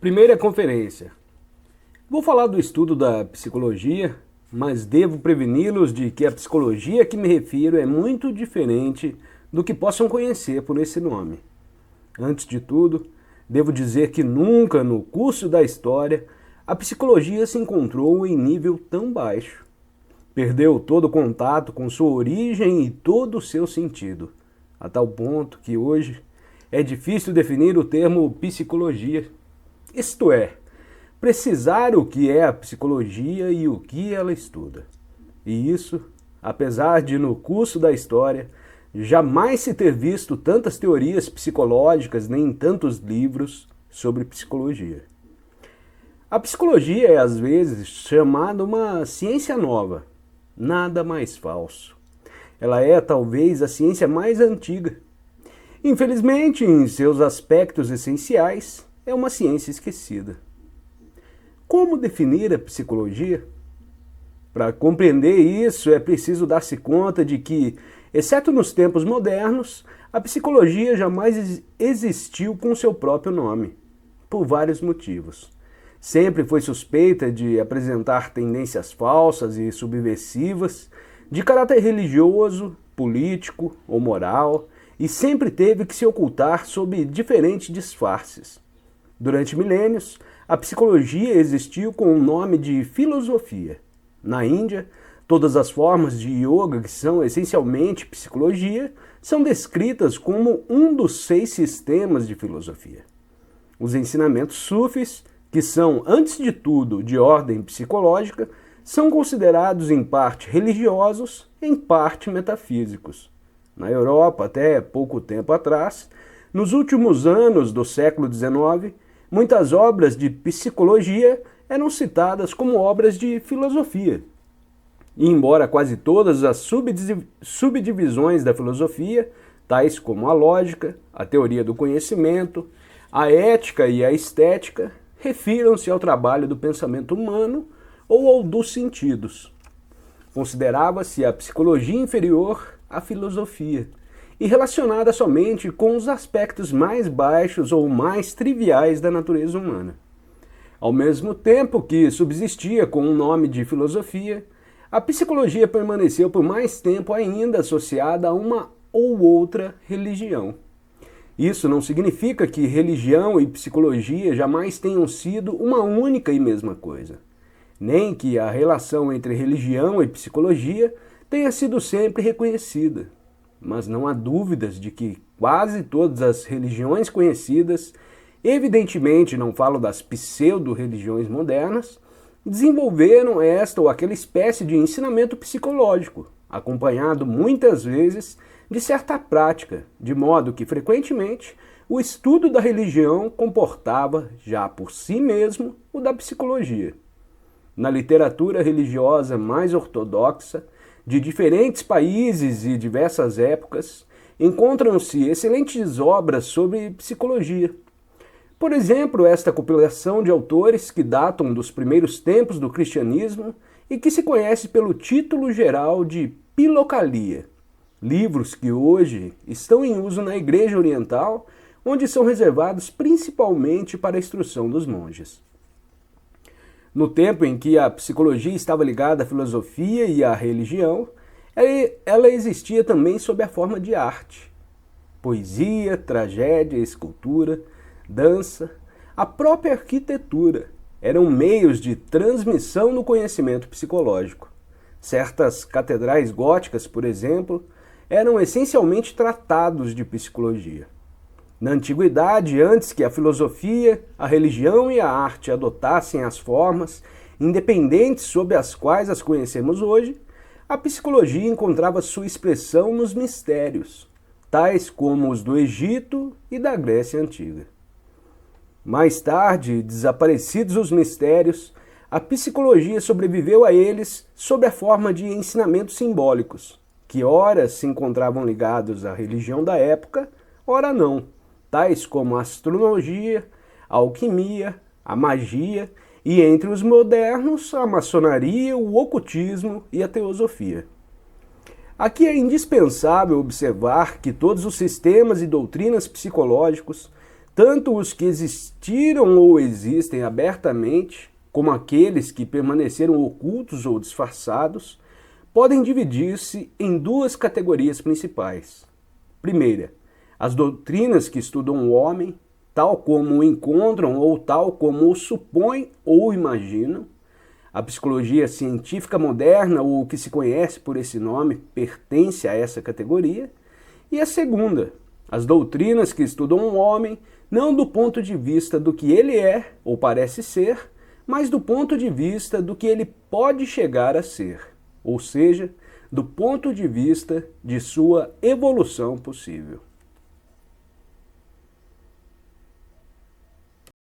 Primeira conferência. Vou falar do estudo da psicologia, mas devo preveni-los de que a psicologia a que me refiro é muito diferente do que possam conhecer por esse nome. Antes de tudo, devo dizer que nunca no curso da história a psicologia se encontrou em nível tão baixo. Perdeu todo o contato com sua origem e todo o seu sentido, a tal ponto que hoje é difícil definir o termo psicologia. Isto é, precisar o que é a psicologia e o que ela estuda. E isso, apesar de no curso da história jamais se ter visto tantas teorias psicológicas nem tantos livros sobre psicologia. A psicologia é às vezes chamada uma ciência nova, nada mais falso. Ela é talvez a ciência mais antiga. Infelizmente, em seus aspectos essenciais, é uma ciência esquecida. Como definir a psicologia? Para compreender isso, é preciso dar-se conta de que, exceto nos tempos modernos, a psicologia jamais existiu com seu próprio nome, por vários motivos. Sempre foi suspeita de apresentar tendências falsas e subversivas, de caráter religioso, político ou moral, e sempre teve que se ocultar sob diferentes disfarces. Durante milênios, a psicologia existiu com o nome de filosofia. Na Índia, todas as formas de yoga que são essencialmente psicologia são descritas como um dos 6 sistemas de filosofia. Os ensinamentos sufis, que são, antes de tudo, de ordem psicológica, são considerados em parte religiosos, em parte metafísicos. Na Europa, até pouco tempo atrás, nos últimos anos do século XIX, muitas obras de psicologia eram citadas como obras de filosofia. E embora quase todas as subdivisões da filosofia, tais como a lógica, a teoria do conhecimento, a ética e a estética, refiram-se ao trabalho do pensamento humano ou ao dos sentidos. Considerava-se a psicologia inferior à filosofia, e relacionada somente com os aspectos mais baixos ou mais triviais da natureza humana. Ao mesmo tempo que subsistia com o nome de filosofia, a psicologia permaneceu por mais tempo ainda associada a uma ou outra religião. Isso não significa que religião e psicologia jamais tenham sido uma única e mesma coisa, nem que a relação entre religião e psicologia tenha sido sempre reconhecida. Mas não há dúvidas de que quase todas as religiões conhecidas, evidentemente não falo das pseudo-religiões modernas, desenvolveram esta ou aquela espécie de ensinamento psicológico, acompanhado muitas vezes de certa prática, de modo que frequentemente o estudo da religião comportava já por si mesmo o da psicologia. Na literatura religiosa mais ortodoxa, de diferentes países e diversas épocas, encontram-se excelentes obras sobre psicologia. Por exemplo, esta compilação de autores que datam dos primeiros tempos do cristianismo e que se conhece pelo título geral de Philokalia, livros que hoje estão em uso na Igreja Oriental, onde são reservados principalmente para a instrução dos monges. No tempo em que a psicologia estava ligada à filosofia e à religião, ela existia também sob a forma de arte. Poesia, tragédia, escultura, dança, a própria arquitetura eram meios de transmissão do conhecimento psicológico. Certas catedrais góticas, por exemplo, eram essencialmente tratados de psicologia. Na antiguidade, antes que a filosofia, a religião e a arte adotassem as formas independentes sob as quais as conhecemos hoje, a psicologia encontrava sua expressão nos mistérios, tais como os do Egito e da Grécia Antiga. Mais tarde, desaparecidos os mistérios, a psicologia sobreviveu a eles sob a forma de ensinamentos simbólicos, que ora se encontravam ligados à religião da época, ora não, tais como a astrologia, a alquimia, a magia e, entre os modernos, a maçonaria, o ocultismo e a teosofia. Aqui é indispensável observar que todos os sistemas e doutrinas psicológicos Tanto os que existiram ou existem abertamente, como aqueles que permaneceram ocultos ou disfarçados, podem dividir-se em duas categorias principais. Primeira, as doutrinas que estudam o homem, tal como o encontram ou tal como o supõem ou imaginam. A psicologia científica moderna, ou o que se conhece por esse nome, pertence a essa categoria. E a segunda, as doutrinas que estudam o homem, não do ponto de vista do que ele é ou parece ser, mas do ponto de vista do que ele pode chegar a ser, ou seja, do ponto de vista de sua evolução possível.